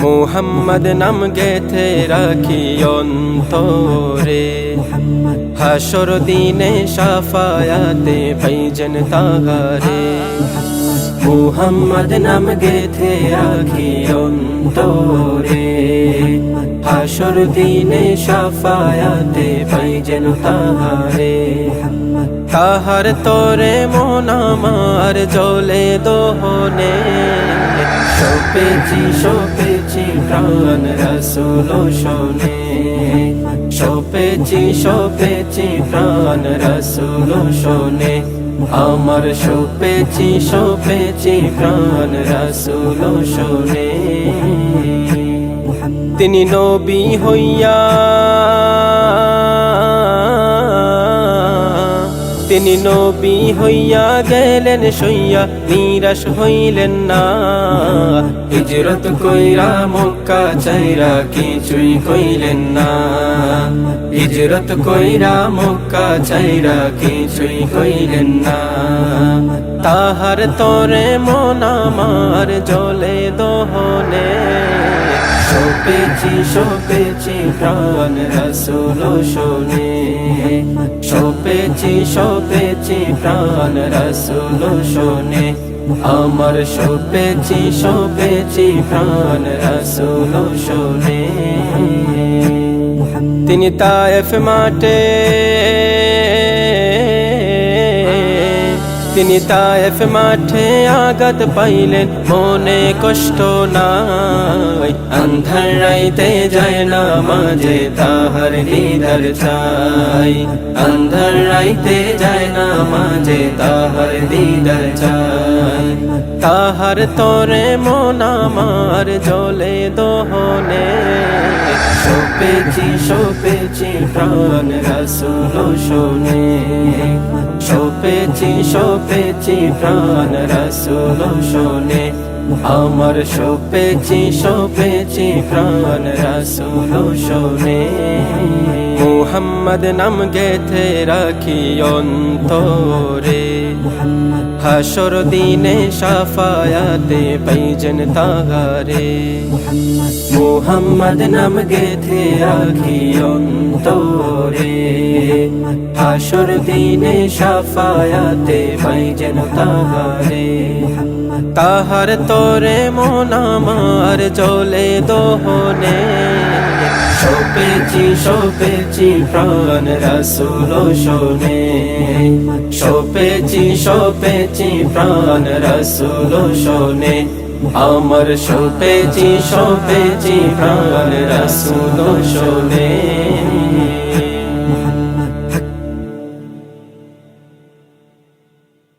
মুহাম্মদ নাম গেথে রাখি অন্তরে, হাসর দিনে শাফায়াতে ভাইজান তাগারে। মুহাম্মদ নাম গেথে রাখি অন্তরে, হাসর দিনে শাফায়াতে ভাইজান তাগারে। তাহার তরে মন আমার জ্বলে দহনে, সপেছি প্রাণ রাসূল শোনে, সপেছি প্রাণ রাসূল শোনে, আমার সপেছি প্রাণ রাসূল শোনে। তিনি নবী হইয়া, তিনি নবী হইয়া গেলেন সইয়া, নিরাশ হইলেন না। হিজরত কইরা মক্কা চাইরা কিছুই কইলেন না, হিজরত কইরা মক্কা চাইরা কিছুই কইলেন না। তাহার তরে মন আমার জ্বলে দহনে, সপেছি প্রাণ রাসূল শোনে, সপেছি প্রাণ রাসূল শোনে, আমার সপেছি প্রাণ রাসূল শোনে। তিনি তায়েফ মাঠে, তিনি তায়েফ মাঠে আঘাত পাইলেন, মনে কষ্ট নাই। আন্ধার রাইতে যায় না মাঝে তাহার দিদার চাই, আন্ধার রাইতে যায় না মাঝে তাহার দিদার চাই। তাহার তরে মন আমার জ্বলে দহনে, সপেছি প্রাণ রাসূল শোনে, সপেছি প্রাণ রাসূল শোনে, আমার সপেছি প্রাণ রাসূল শোনে। মুহাম্মদ নাম গেথে রাখি অন্তরে, হাসর দিনে শাফায়াতে ভাইজান তাগারে। মুহাম্মদ নাম গেথে রাখি অন্তরে, হাসর দিনে শাফায়াতে ভাইজান তাগারে। তাহার তরে মন আমার জ্বলে দহনে, সপেছি প্রাণ রাসূল শোনে, সপেছি প্রাণ রাসূল শোনে, আমার সপেছি প্রাণ রাসূল শোনে।